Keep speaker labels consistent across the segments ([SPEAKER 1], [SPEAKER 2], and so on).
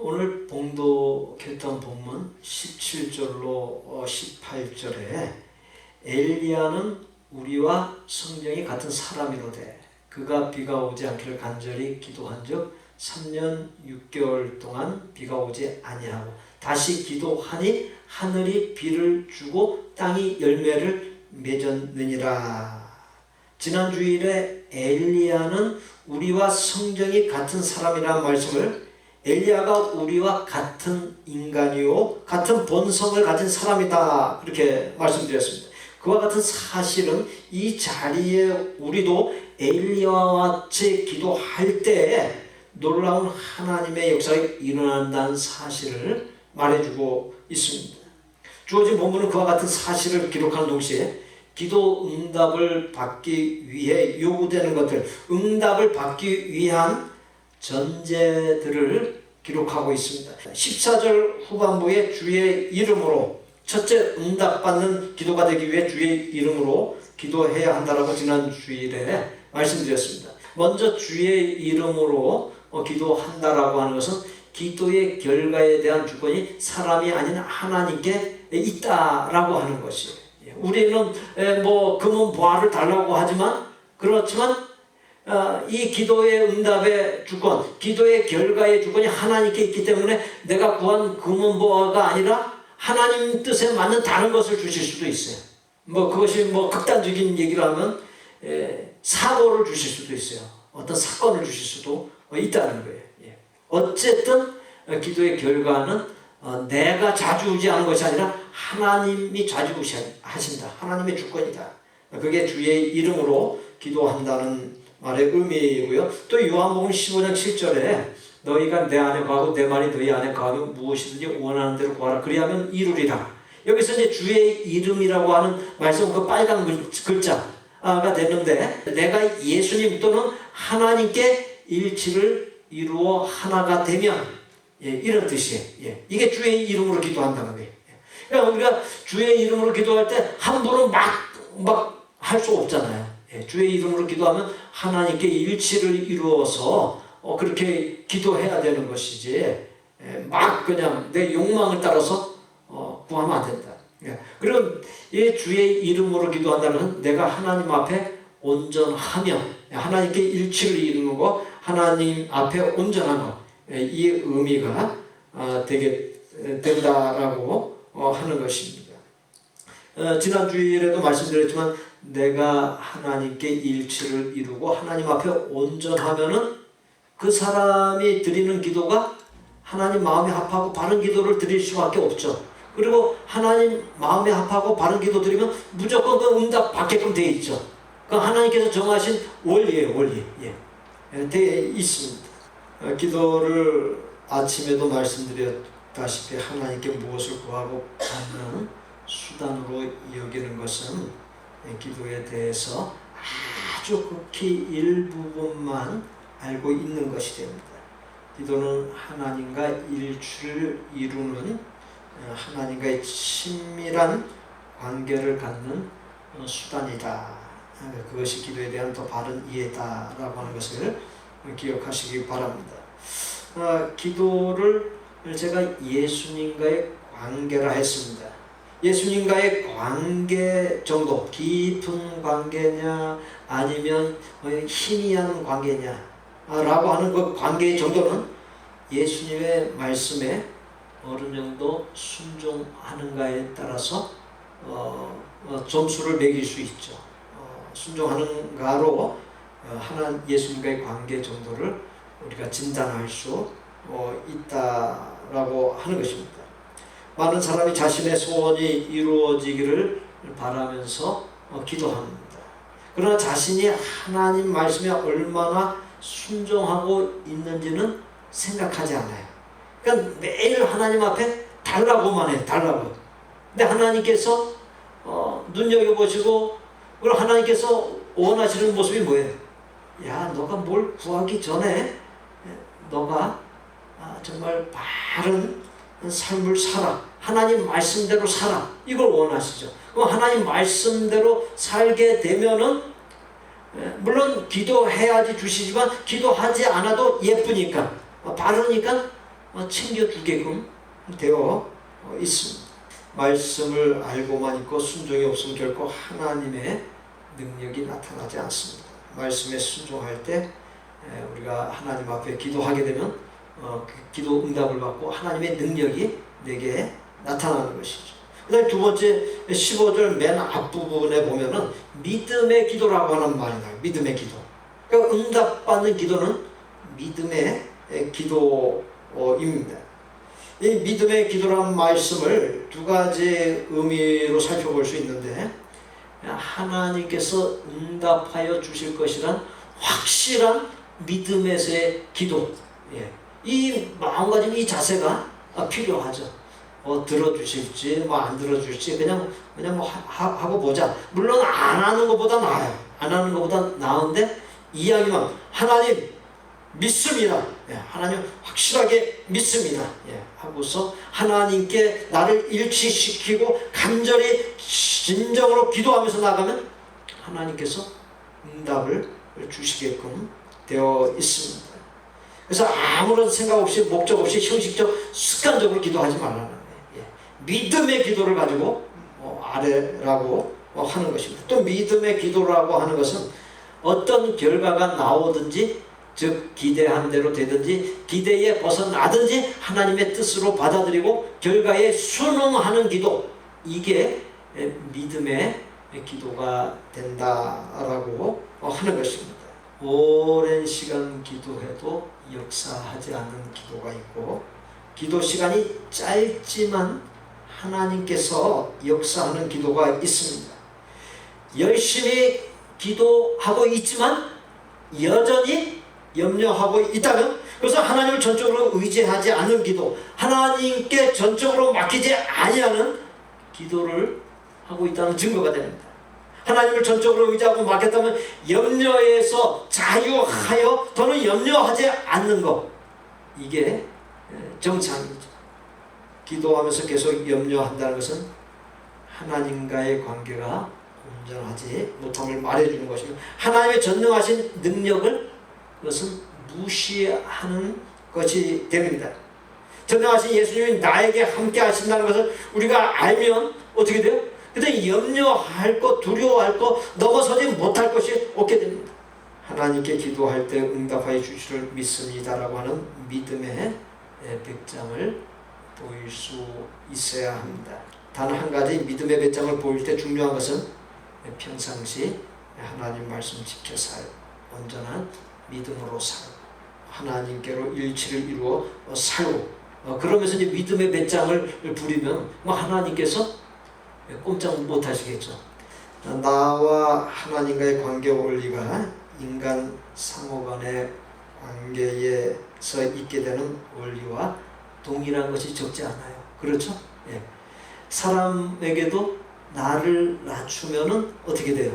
[SPEAKER 1] 오늘 봉독했던 본문 17절로 18절에 엘리야는 우리와 성경이 같은 사람이로되 그가 비가 오지 않기를 간절히 기도한즉 3년 6개월 동안 비가 오지 아니하고 다시 기도하니 하늘이 비를 주고 땅이 열매를 맺었느니라. 지난 주일에 엘리야는 우리와 성경이 같은 사람이라는 말씀을 엘리야가 우리와 같은 인간이요 같은 본성을 가진 사람이다 그렇게 말씀드렸습니다. 그와 같은 사실은 이 자리에 우리도 엘리야와 같이 기도할 때 놀라운 하나님의 역사가 일어난다는 사실을 말해주고 있습니다. 주어진 본문은 그와 같은 사실을 기록하는 동시에 기도 응답을 받기 위해 요구되는 것들, 응답을 받기 위한 전제들을 기록하고 있습니다. 14절 후반부에 주의 이름으로 첫째 응답받는 기도가 되기 위해 주의 이름으로 기도해야 한다라고 지난 주일에 말씀드렸습니다. 먼저 주의 이름으로 기도한다라고 하는 것은 기도의 결과에 대한 주권이 사람이 아닌 하나님께 있다라고 하는 것이에요. 우리는 뭐 금은 보화를 달라고 하지만 그렇지만 이 기도의 응답의 주권, 기도의 결과의 주권이 하나님께 있기 때문에 내가 구한 금은 보화가 아니라 하나님 뜻에 맞는 다른 것을 주실 수도 있어요. 뭐 그것이 뭐 극단적인 얘기를 하면 사고를 주실 수도 있어요. 어떤 사건을 주실 수도 있다는 거예요. 어쨌든 기도의 결과는 내가 좌지우지하는 것이 아니라 하나님이 좌지우지하신다. 하나님의 주권이다. 그게 주의 이름으로 기도한다는 말의 의미이고요. 또 요한복음 15장 7절에 너희가 내 안에 거하고 내 말이 너희 안에 거하면 무엇이든지 원하는 대로 구하라. 그리하면 이루리라. 여기서 이제 주의 이름이라고 하는 말씀 그 빨간 글자가 되는데 내가 예수님 또는 하나님께 일치를 이루어 하나가 되면 이런 뜻이에요. 이게 주의 이름으로 기도한다는 거예요. 그러니까 우리가 주의 이름으로 기도할 때 함부로 막 할 수 없잖아요. 주의 이름으로 기도하면 하나님께 일치를 이루어서 그렇게 기도해야 되는 것이지 막 그냥 내 욕망을 따라서 구하면 안 된다. 그리고 이 주의 이름으로 기도한다는 것은 내가 하나님 앞에 온전하며 하나님께 일치를 이루는 거, 하나님 앞에 온전한 것, 이 의미가 되게 된다라고 하는 것입니다. 지난 주일에도 말씀드렸지만 내가 하나님께 일치를 이루고 하나님 앞에 온전하면은 그 사람이 드리는 기도가 하나님 마음에 합하고 바른 기도를 드릴 수밖에 없죠. 그리고 하나님 마음에 합하고 바른 기도 드리면 무조건 그 응답 받게끔 되어 있죠. 그 하나님께서 정하신 원리예요, 원리. 되어 있습니다. 기도를 아침에도 말씀드렸다시피 하나님께 무엇을 구하고 받는 수단으로 여기는 것은 기도에 대해서 아주 극히 일부분만 알고 있는 것이 됩니다. 기도는 하나님과 일치를 이루는 하나님과의 친밀한 관계를 갖는 수단이다. 그것이 기도에 대한 더 바른 이해다라고 하는 것을 기억하시기 바랍니다. 기도를 제가 예수님과의 관계라 했습니다. 예수님과의 관계 정도, 깊은 관계냐 아니면 희미한 관계냐 라고 하는 그 관계의 정도는 예수님의 말씀에 어느 정도 순종하는가에 따라서 점수를 매길 수 있죠. 순종하는가로 예수님과의 관계 정도를 우리가 진단할 수 있다라고 하는 것입니다. 많은 사람이 자신의 소원이 이루어지기를 바라면서 기도합니다. 그러나 자신이 하나님 말씀에 얼마나 순종하고 있는지는 생각하지 않아요. 그러니까 매일 하나님 앞에 달라고만 해요. 달라고. 근데 하나님께서 눈여겨보시고 그리고 하나님께서 원하시는 모습이 뭐예요? 야, 너가 뭘 구하기 전에 너가 정말 바른 삶을 살아. 하나님 말씀대로 살아. 이걸 원하시죠. 그럼 하나님 말씀대로 살게 되면은 물론 기도해야지 주시지만 기도하지 않아도 예쁘니까 바르니까 챙겨주게끔 되어 있습니다. 말씀을 알고만 있고 순종이 없으면 결코 하나님의 능력이 나타나지 않습니다. 말씀에 순종할 때 우리가 하나님 앞에 기도하게 되면 그 기도 응답을 받고 하나님의 능력이 내게 나타나는 것이죠. 그 다음에 두 번째 15절 맨 앞부분에 보면은 믿음의 기도라고 하는 말이 나와요. 믿음의 기도. 그러니까 응답받는 기도는 믿음의 기도입니다. 이 믿음의 기도라는 말씀을 두 가지 의미로 살펴볼 수 있는데, 하나님께서 응답하여 주실 것이란 확실한 믿음에서의 기도, 이 마음가짐, 이 자세가 필요하죠. 들어주실지 안 들어줄지 그냥 하고 보자. 물론 안 하는 것보다 나아요. 안 하는 것보다 나은데 이야기만 하나님 믿습니다. 하나님 확실하게 믿습니다. 하고서 하나님께 나를 일치시키고 간절히 진정으로 기도하면서 나가면 하나님께서 응답을 주시게끔 되어 있습니다. 그래서 아무런 생각 없이 목적 없이 형식적 습관적으로 기도하지 말라는 거예요. 믿음의 기도를 가지고 아래라고 하는 것입니다. 또 믿음의 기도라고 하는 것은 어떤 결과가 나오든지, 즉 기대한 대로 되든지 기대에 벗어나든지 하나님의 뜻으로 받아들이고 결과에 순응하는 기도, 이게 믿음의 기도가 된다라고 하는 것입니다. 오랜 시간 기도해도 역사하지 않는 기도가 있고, 기도 시간이 짧지만 하나님께서 역사하는 기도가 있습니다. 열심히 기도하고 있지만 여전히 염려하고 있다면 그래서 하나님을 전적으로 의지하지 않는 기도, 하나님께 전적으로 맡기지 아니하는 기도를 하고 있다는 증거가 됩니다. 하나님을 전적으로 의지하고 맡겼다면 염려에서 자유하여 더는 염려하지 않는 것, 이게 정상이죠. 기도하면서 계속 염려한다는 것은 하나님과의 관계가 온전하지 못함을 말해주는 것이고, 하나님의 전능하신 능력을 그것은 무시하는 것이 됩니다. 전능하신 예수님이 나에게 함께 하신다는 것을 우리가 알면 어떻게 돼요? 그때 염려할 것, 두려워할 것, 넘어서지 못할 것이 없게 됩니다. 하나님께 기도할 때 응답하여 주시를 믿습니다라고 하는 믿음의 배짱을 보일 수 있어야 합니다. 단 한 가지 믿음의 배짱을 보일 때 중요한 것은 평상시 하나님 말씀 지켜 살고 온전한 믿음으로 살고 하나님께로 일치를 이루어 살고, 그러면서 이제 믿음의 배짱을 부리면 하나님께서 꼼짝 못 하시겠죠. 나와 하나님과의 관계 원리가 인간 상호 간의 관계에서 있게 되는 원리와 동일한 것이 적지 않아요. 그렇죠? 사람에게도 나를 낮추면은 어떻게 돼요?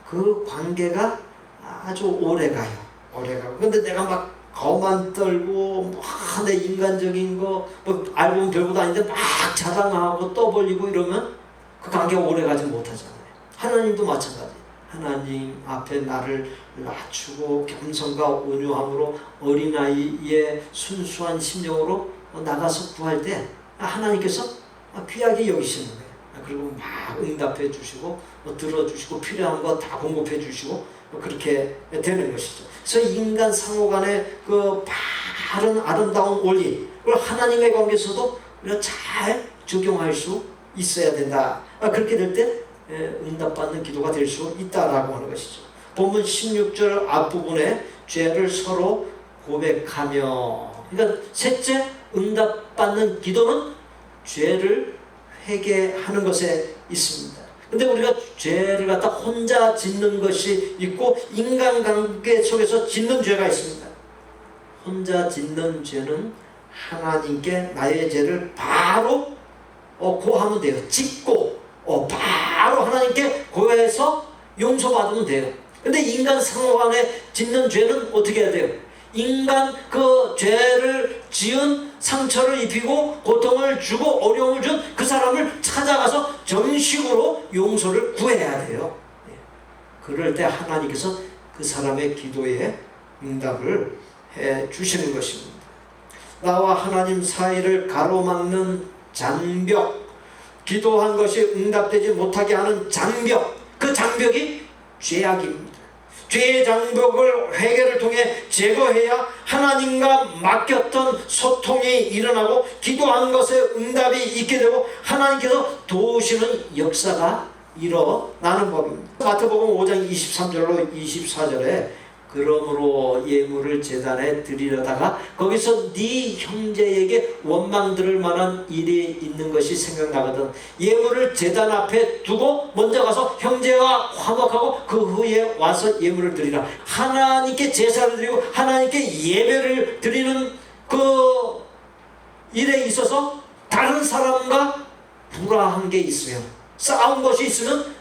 [SPEAKER 1] 그 관계가 아주 오래 가요. 근데 내가 막 거만 떨고 내 인간적인 거 알고 보면 별것도 아닌데 막 자랑하고 떠벌리고 이러면 그 관계가 오래 가지 못하잖아요. 하나님도 마찬가지. 하나님 앞에 나를 낮추고 겸손과 온유함으로 어린아이의 순수한 심령으로 나가서 구할 때 하나님께서 귀하게 여기시는 거예요. 그리고 막 응답해 주시고 들어주시고 필요한 거 다 공급해 주시고 그렇게 되는 것이죠. 그래서 인간 상호 간의 그 바른 아름다운 원리, 그걸 하나님의 관계에서도 우리가 잘 적용할 수 있어야 된다. 그렇게 될 때 응답받는 기도가 될 수 있다라고 하는 것이죠. 본문 16절 앞부분에 죄를 서로 고백하며, 그러니까 셋째 응답받는 기도는 죄를 회개하는 것에 있습니다. 근데 우리가 죄를 갖다 혼자 짓는 것이 있고 인간관계 속에서 짓는 죄가 있습니다. 혼자 짓는 죄는 하나님께 나의 죄를 바로 고하면 돼요. 짓고 바로 하나님께 고해서 용서받으면 돼요. 근데 인간 상호 간에 짓는 죄는 어떻게 해야 돼요? 인간 그 죄를 지은 상처를 입히고 고통을 주고 어려움을 준 그 사람을 찾아가서 정식으로 용서를 구해야 돼요. 그럴 때 하나님께서 그 사람의 기도에 응답을 해 주시는 것입니다. 나와 하나님 사이를 가로막는 장벽, 기도한 것이 응답되지 못하게 하는 장벽, 그 장벽이 죄악입니다. 죄의 장벽을 회개를 통해 제거해야 하나님과 맡겼던 소통이 일어나고 기도한 것에 응답이 있게 되고 하나님께서 도우시는 역사가 일어나는 법입니다. 마태복음 5장 23절로 24절에 그러므로 예물을 제단에 드리려다가 거기서 네 형제에게 원망 들을 만한 일이 있는 것이 생각나거든. 예물을 제단 앞에 두고 먼저 가서 형제와 화목하고 그 후에 와서 예물을 드리라. 하나님께 제사를 드리고 하나님께 예배를 드리는 그 일에 있어서 다른 사람과 불화한 게 있으면, 싸운 것이 있으면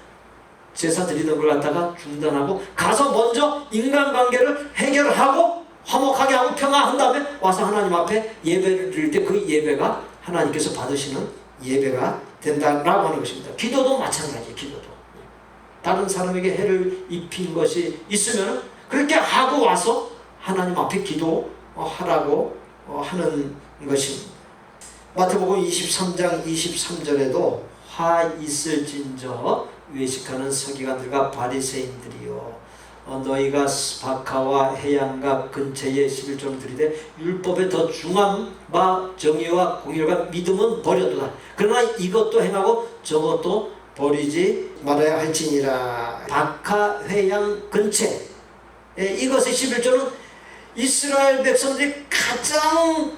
[SPEAKER 1] 제사 드리는 걸 갖다가 중단하고 가서 먼저 인간관계를 해결하고 화목하게 하고 평화한 다음에 와서 하나님 앞에 예배를 드릴 때 그 예배가 하나님께서 받으시는 예배가 된다라고 하는 것입니다. 기도도 마찬가지예요. 기도도 다른 사람에게 해를 입힌 것이 있으면 그렇게 하고 와서 하나님 앞에 기도하라고 하는 것입니다. 마태복음 23장 23절에도 화 있을진저 외식하는 서기관들과 바리새인들이여, 너희가 스파카와 해양가 근처에 11조를 드리되 율법에 더 중한 바 정의와 공의와 믿음은 버려두라. 그러나 이것도 행하고 저것도 버리지 말아야 할지니라. 바카 해양 근처에, 이것의 11조는 이스라엘 백성들이 가장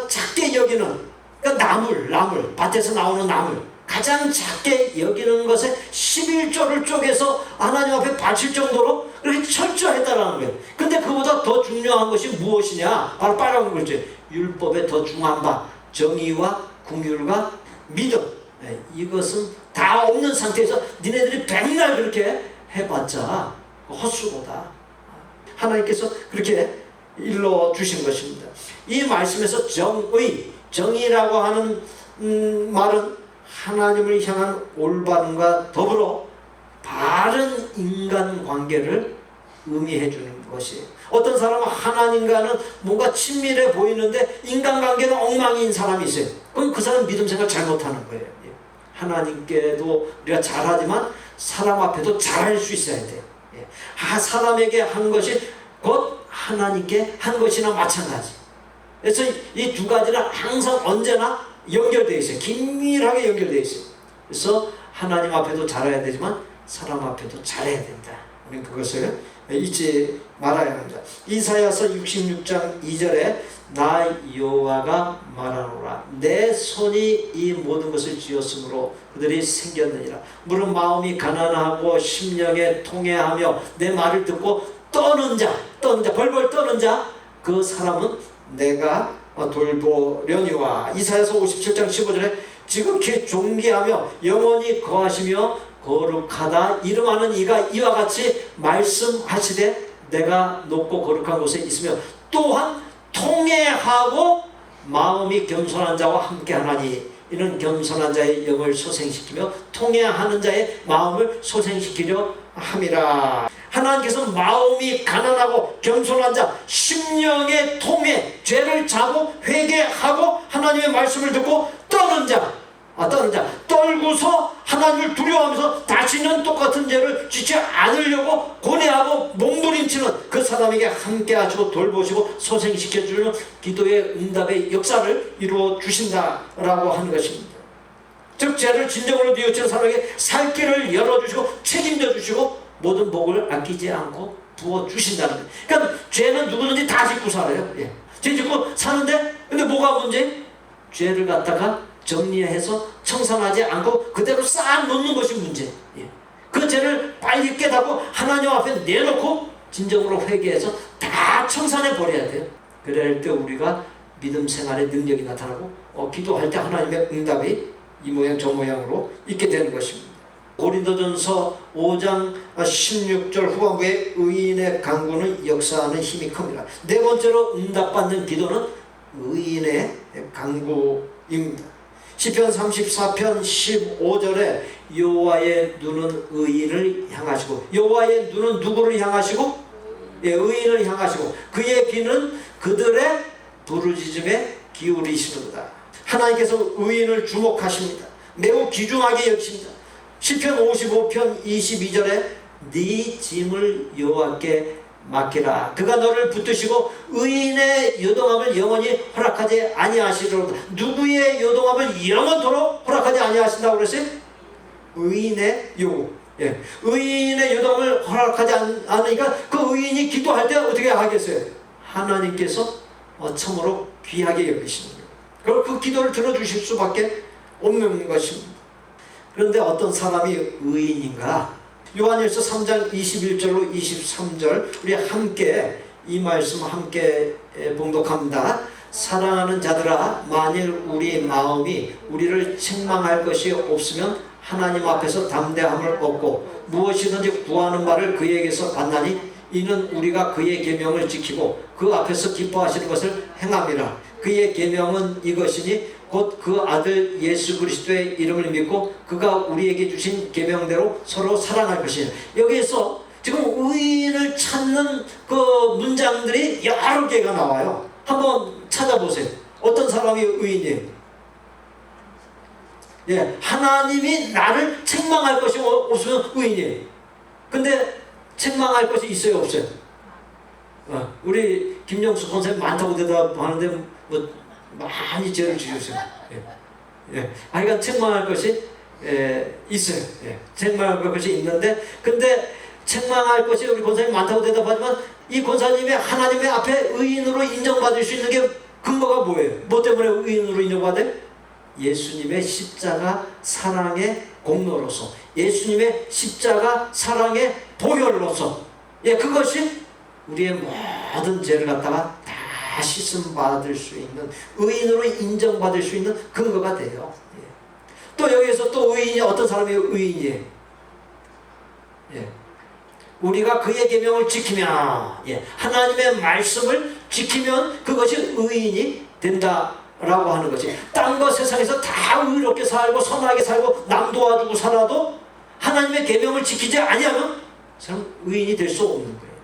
[SPEAKER 1] 작게 여기는, 그러니까 나물 밭에서 나오는 나물 가장 작게 여기는 것에 11조를 쪼개서 하나님 앞에 바칠 정도로 그렇게 철저했다라는 거예요. 근데 그보다 더 중요한 것이 무엇이냐? 바로 빨간 글자, 율법에 더 중한 바 정의와 긍휼과 믿음. 이것은 다 없는 상태에서 니네들이 백날 그렇게 해봤자 헛수고다. 하나님께서 그렇게 일러주신 것입니다. 이 말씀에서 정의라고 하는 말은 하나님을 향한 올바름과 더불어 바른 인간관계를 의미해 주는 것이에요. 어떤 사람은 하나님과는 뭔가 친밀해 보이는데 인간관계는 엉망인 사람이 있어요. 그럼 그 사람 믿음 생활 잘못하는 거예요. 하나님께도 우리가 잘하지만 사람 앞에도 잘할 수 있어야 돼요. 사람에게 한 것이 곧 하나님께 한 것이나 마찬가지. 그래서 이 두 가지는 항상 언제나 연결되어 있어요. 긴밀하게 연결되어 있어요. 그래서 하나님 앞에도 잘해야 되지만 사람 앞에도 잘해야 된다. 우리는 그것을 잊지 말아야 합니다. 이사야서 66장 2절에 나 여호와가 말하노라. 내 손이 이 모든 것을 지었으므로 그들이 생겼느니라. 물은 마음이 가난하고 심령에 통해하며 내 말을 듣고 떠는 자, 벌벌 떠는 자, 그 사람은 내가 돌보려니와. 이사야서 57장 15절에 지극히 존귀하며 영원히 거하시며 거룩하다 이름하는 이가 이와 같이 말씀하시되 내가 높고 거룩한 곳에 있으며 또한 통회하고 마음이 겸손한 자와 함께하나니 이는 겸손한 자의 영을 소생시키며 통회하는 자의 마음을 소생시키려 함이라. 하나님께서 마음이 가난하고 겸손한 자, 심령의 통해, 죄를 자고 회개하고 하나님의 말씀을 듣고 떠는 자, 떨고서 하나님을 두려워하면서 다시는 똑같은 죄를 짓지 않으려고 고뇌하고 몸부림치는 그 사람에게 함께 하시고 돌보시고 소생시켜주는 기도의 응답의 역사를 이루어 주신다라고 하는 것입니다. 즉 죄를 진정으로 뉘우치는 사람에게 살 길을 열어주시고 책임져 주시고 모든 복을 아끼지 않고 부어주신다는 거예요. 그러니까 죄는 누구든지 다 짓고 살아요. 죄 짓고 사는데 근데 뭐가 문제? 죄를 갖다가 정리해서 청산하지 않고 그대로 쌓아놓는 것이 문제. 그 죄를 빨리 깨닫고 하나님 앞에 내놓고 진정으로 회개해서 다 청산해 버려야 돼요. 그럴 때 우리가 믿음 생활의 능력이 나타나고 기도할 때 하나님의 응답이 이 모양 저 모양으로 있게 되는 것입니다. 고린도전서 5장 16절 후반부에 의인의 간구는 역사하는 힘이 큽니다. 네 번째로 응답받는 기도는 의인의 간구입니다. 시편 34편 15절에 여호와의 눈은 의인을 향하시고, 여호와의 눈은 누구를 향하시고? 의인을 향하시고 그의 귀는 그들의 부르짖음에 기울이시는구나. 하나님께서 의인을 주목하십니다. 매우 귀중하게 여기십니다. 시편 55편 22절에 네 짐을 여호와께 맡기라. 그가 너를 붙드시고 의인의 요동함을 영원히 허락하지 아니하시리로다. 누구의 요동함을 영원토록 허락하지 아니하신다고 그랬어요? 의인의 의인의 요동함을 허락하지 않으니까 그 의인이 기도할 때 어떻게 하겠어요? 하나님께서 참으로 귀하게 여기십니다. 그리고 그 기도를 들어주실 수밖에 없는 것입니다. 그런데 어떤 사람이 의인인가? 요한일서 3장 21절로 23절 우리 함께 이 말씀 함께 봉독합니다. 사랑하는 자들아, 만일 우리 마음이 우리를 책망할 것이 없으면 하나님 앞에서 담대함을 얻고 무엇이든지 구하는 바를 그에게서 받나니 이는 우리가 그의 계명을 지키고 그 앞에서 기뻐하시는 것을 행함이라. 그의 계명은 이것이니 곧 그 아들 예수 그리스도의 이름을 믿고 그가 우리에게 주신 계명대로 서로 사랑할 것이에요. 여기에서 지금 의인을 찾는 그 문장들이 여러 개가 나와요. 한번 찾아보세요. 어떤 사람이 의인이에요? 하나님이 나를 책망할 것이 없으면 의인이에요. 근데 책망할 것이 있어요, 없어요? 우리 김영수 선생님 많다고 대답하는데 뭐 많이 죄를 지으세요. 그러니까 책망할 것이 있어요. 책망할 것이 있는데, 근데 책망할 것이 우리 권사님 많다고 대답하지만 이 권사님이 하나님의 앞에 의인으로 인정받을 수 있는 게 근거가 뭐예요? 뭐 때문에 의인으로 인정받아요? 예수님의 십자가 사랑의 공로로서, 예수님의 십자가 사랑의 보혈로서, 그것이 우리의 모든 죄를 갖다가 다 씻음 받을 수 있는, 의인으로 인정받을 수 있는 근거가 돼요. 또 여기에서 또 의인이 어떤 사람이 의인이에요? 우리가 그의 계명을 지키면, 하나님의 말씀을 지키면 그것이 의인이 된다라고 하는 것이, 딴 거 세상에서 다 의롭게 살고 선하게 살고 남 도와주고 살아도 하나님의 계명을 지키지 아니하면 사람 의인이 될 수 없는 거예요.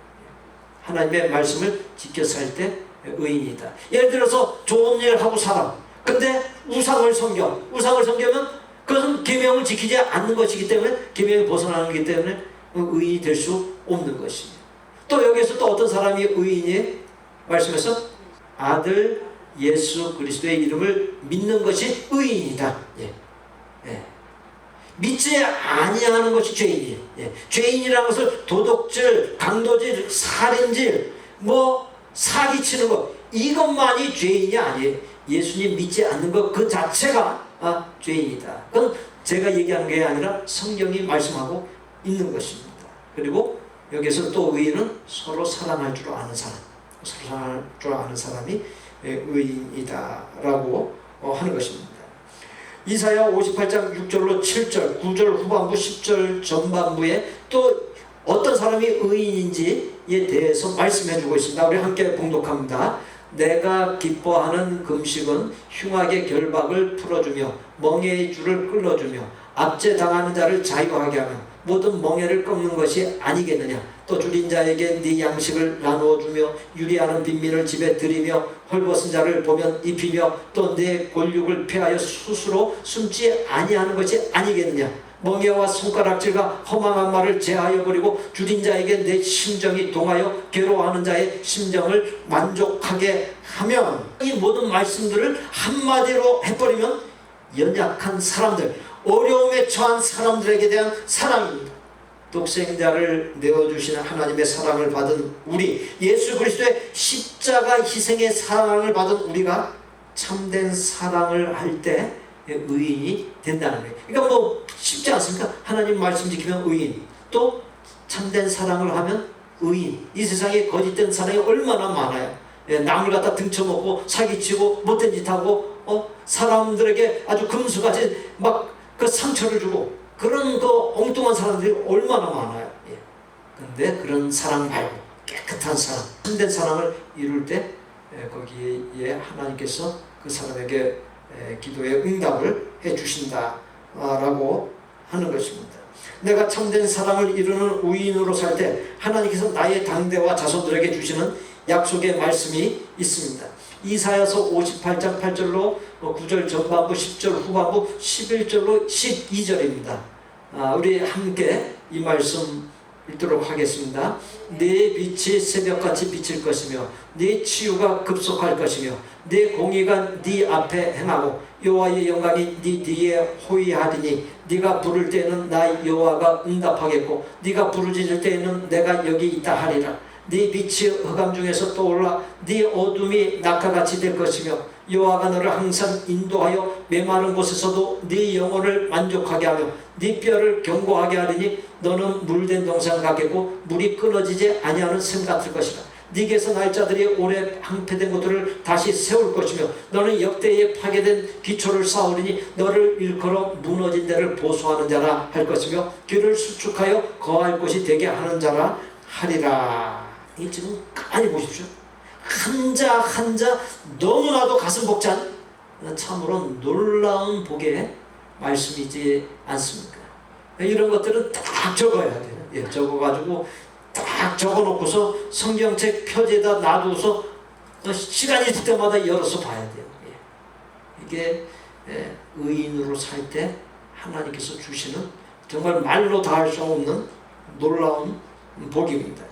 [SPEAKER 1] 하나님의 말씀을 지켜 살 때 의인이다. 예를 들어서 좋은 일 하고 살아. 근데 우상을 섬기면 그것은 계명을 지키지 않는 것이기 때문에, 계명을 벗어나는 것이기 때문에 의인이 될 수 없는 것입니다. 또 여기서 또 어떤 사람이 의인이 말씀해서 아들 예수 그리스도의 이름을 믿는 것이 의인이다. 믿지 아니하는 것이 죄인이에요. 죄인이라는 것을 도둑질, 강도질, 살인질, 사기치는 것, 이것만이 죄인이 아니에요. 예수님 믿지 않는 것 그 자체가 죄인이다. 그건 제가 얘기하는 게 아니라 성경이 말씀하고 있는 것입니다. 그리고 여기서 또 의인은 서로 사랑할 줄 아는 사람, 서로 사랑할 줄 아는 사람이 의인이다라고 하는 것입니다. 이사야 58장 6절로 7절, 9절 후반부, 10절 전반부에 또 어떤 사람이 의인인지에 대해서 말씀해주고 있습니다. 우리 함께 봉독합니다. 내가 기뻐하는 금식은 흉악의 결박을 풀어주며 멍에의 줄을 끌어주며 압제당하는 자를 자유하게 하며 모든 멍에를 꺾는 것이 아니겠느냐. 또 줄인 자에게 네 양식을 나누어주며 유리하는 빈민을 집에 들이며 헐벗은 자를 보면 입히며 또 내 골육을 폐하여 스스로 숨지 아니하는 것이 아니겠느냐. 멍에와 손가락질과 허망한 말을 제하여 버리고 줄인 자에게 내 심정이 동하여 괴로워하는 자의 심정을 만족하게 하면, 이 모든 말씀들을 한마디로 해버리면 연약한 사람들, 어려움에 처한 사람들에게 대한 사랑입니다. 독생자를 내어주시는 하나님의 사랑을 받은 우리, 예수 그리스도의 십자가 희생의 사랑을 받은 우리가 참된 사랑을 할 때 의인이 된다는 거예요. 그러니까 쉽지 않습니까? 하나님 말씀 지키면 의인, 또 참된 사랑을 하면 의인. 이 세상에 거짓된 사랑이 얼마나 많아요. 남을 갖다 등쳐먹고 사기치고 못된 짓 하고 사람들에게 아주 금수같이 그 상처를 주고 그런 엉뚱한 사람들이 얼마나 많아요. 근데 그런 사랑 말고 깨끗한 사랑, 참된 사랑을 이룰 때 거기에 하나님께서 그 사람에게 기도의 응답을 해주신다라고 하는 것입니다. 내가 참된 사랑을 이루는 의인으로 살 때 하나님께서 나의 당대와 자손들에게 주시는 약속의 말씀이 있습니다. 이사야서 58장 8절로 9절 전반부 10절 후반부 11절로 12절입니다. 우리 함께 이 말씀 읽도록 하겠습니다. 네 빛이 새벽같이 비칠 것이며 네 치유가 급속할 것이며 네 공의가 네 앞에 행하고 여호와의 영광이 네 뒤에 호위하리니 네가 부를 때에는 나 여호와가 응답하겠고 네가 부르짖을 때에는 내가 여기 있다 하리라. 네 빛이 흑암 중에서 떠올라 네 어둠이 낙하같이 될 것이며 여호와가 너를 항상 인도하여 메마른 곳에서도 네 영혼을 만족하게 하며 네 뼈를 견고하게 하리니 너는 물된 동산 같겠고 물이 끊어지지 아니하는 샘 같을 것이라. 네게서 날 자들이 오래 항폐된 것들을 다시 세울 것이며 너는 역대에 파괴된 기초를 쌓으리니 너를 일컬어 무너진 데를 보수하는 자라 할 것이며 귀를 수축하여 거할 곳이 되게 하는 자라 하리라. 이 지금 가만히 보십시오. 한자 한자 너무나도 가슴 벅찬 참으로 놀라운 복의 말씀이지 않습니까? 이런 것들은 딱 적어야 돼요. 적어가지고 딱 적어놓고서 성경책 표지에다 놔두고서 시간이 있을 때마다 열어서 봐야 돼요. 이게 의인으로 살 때 하나님께서 주시는 정말 말로 다 할 수 없는 놀라운 복입니다.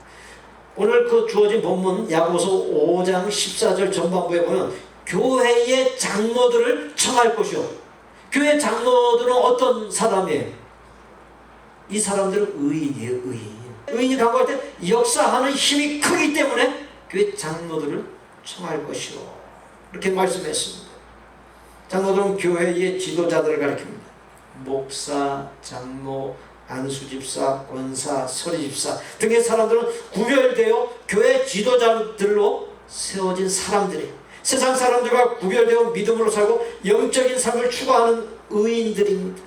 [SPEAKER 1] 오늘 그 주어진 본문 야고보서 5장 14절 전반부에 보면 교회의 장로들을 청할 것이요. 교회 장로들은 어떤 사람이에요? 이 사람들은 의인이에요. 의인이 간구할 때 역사하는 힘이 크기 때문에 교회 장로들을 청할 것이요. 이렇게 말씀했습니다. 장로들은 교회의 지도자들을 가리킵니다. 목사, 장로, 안수집사, 권사, 서리집사 등의 사람들은 구별되어 교회 지도자들로 세워진 사람들이에요. 세상 사람들과 구별되어 믿음으로 살고 영적인 삶을 추구하는 의인들입니다.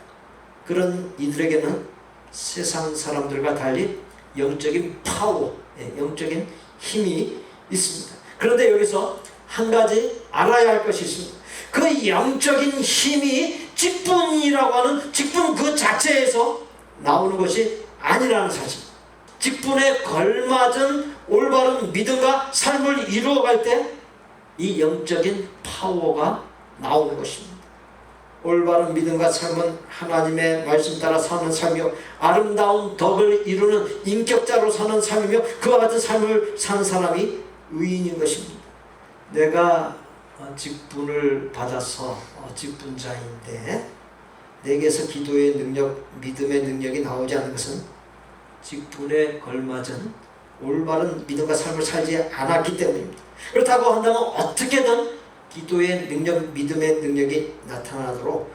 [SPEAKER 1] 그런 이들에게는 세상 사람들과 달리 영적인 파워, 영적인 힘이 있습니다. 그런데 여기서 한 가지 알아야 할 것이 있습니다. 그 영적인 힘이 직분이라고 하는 직분 그 자체에서 나오는 것이 아니라는 사실. 직분에 걸맞은 올바른 믿음과 삶을 이루어갈 때 이 영적인 파워가 나오는 것입니다. 올바른 믿음과 삶은 하나님의 말씀 따라 사는 삶이요 아름다운 덕을 이루는 인격자로 사는 삶이며 그와 같은 삶을 사는 사람이 의인인 것입니다. 내가 직분을 받아서 직분자인데 내게서 기도의 능력, 믿음의 능력이 나오지 않는 것은 직분에 걸맞은 올바른 믿음과 삶을 살지 않았기 때문입니다. 그렇다고 한다면 어떻게든 기도의 능력, 믿음의 능력이 나타나도록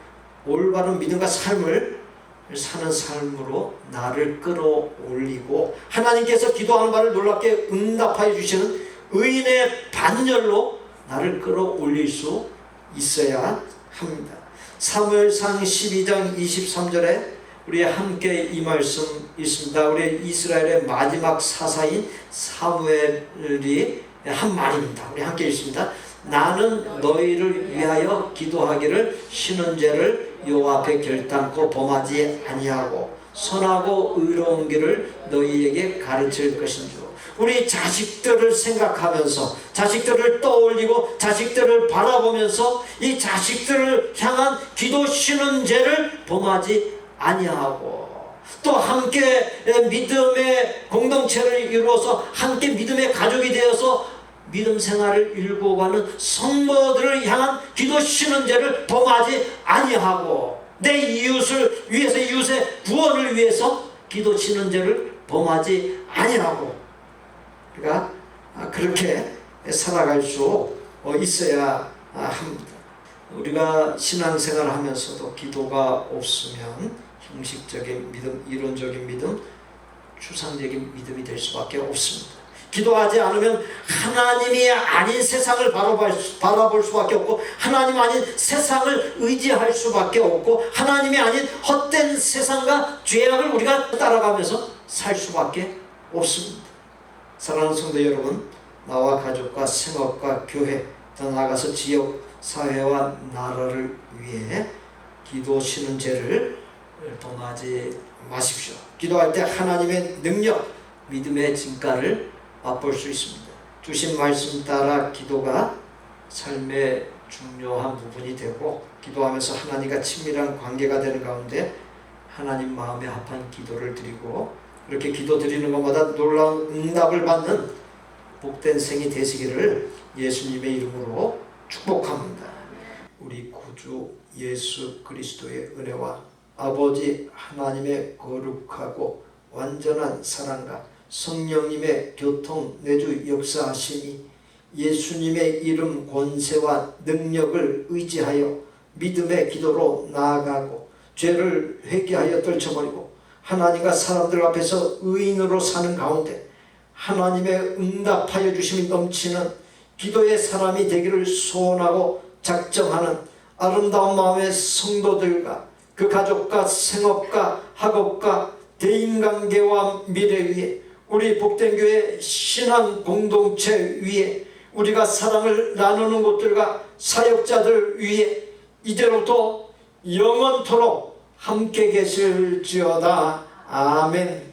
[SPEAKER 1] 올바른 믿음과 삶을 사는 삶으로 나를 끌어올리고 하나님께서 기도하는 바를 놀랍게 응답하여 주시는 의인의 반열로 나를 끌어올릴 수 있어야 합니다. 사무엘상 12장 23절에 우리 함께 이 말씀 있습니다. 우리 이스라엘의 마지막 사사인 사무엘이 한 말입니다. 우리 함께 읽습니다. 나는 너희를 위하여 기도하기를 쉬는 죄를 여호와 앞에 결단코 범하지 아니하고 선하고 의로운 길을 너희에게 가르칠 것인지. 우리 자식들을 생각하면서 자식들을 떠올리고 자식들을 바라보면서 이 자식들을 향한 기도 쉬는 죄를 범하지 아니하고 또 함께 믿음의 공동체를 이루어서 함께 믿음의 가족이 되어서 믿음 생활을 일궈가는 성도들을 향한 기도 쉬는 죄를 범하지 아니하고 내 이웃을 위해서 이웃의 구원을 위해서 기도 쉬는 죄를 범하지 아니하고 우리가 그렇게 살아갈 수 있어야 합니다. 우리가 신앙생활을 하면서도 기도가 없으면 형식적인 믿음, 이론적인 믿음, 추상적인 믿음이 될 수밖에 없습니다. 기도하지 않으면 하나님이 아닌 세상을 바라볼 수밖에 없고 하나님 아닌 세상을 의지할 수밖에 없고 하나님이 아닌 헛된 세상과 죄악을 우리가 따라가면서 살 수밖에 없습니다. 사랑하는 성도 여러분, 나와 가족과 생업과 교회, 더 나아가서 지역, 사회와 나라를 위해 기도 쉬는 죄를 범하지 마십시오. 기도할 때 하나님의 능력, 믿음의 진가를 맛볼 수 있습니다. 주신 말씀 따라 기도가 삶의 중요한 부분이 되고 기도하면서 하나님과 친밀한 관계가 되는 가운데 하나님 마음에 합한 기도를 드리고 이렇게 기도 드리는 것마다 놀라운 응답을 받는 복된 생이 되시기를 예수님의 이름으로 축복합니다. 우리 구주 예수 그리스도의 은혜와 아버지 하나님의 거룩하고 완전한 사랑과 성령님의 교통 내주 역사하심이 예수님의 이름 권세와 능력을 의지하여 믿음의 기도로 나아가고 죄를 회개하여 떨쳐버리고 하나님과 사람들 앞에서 의인으로 사는 가운데 하나님의 응답하여 주심이 넘치는 기도의 사람이 되기를 소원하고 작정하는 아름다운 마음의 성도들과 그 가족과 생업과 학업과 대인관계와 미래 위에 우리 복된교회 신앙 공동체 위에 우리가 사랑을 나누는 곳들과 사역자들 위에 이제로부터 영원토록 함께 계실지어다. 아멘.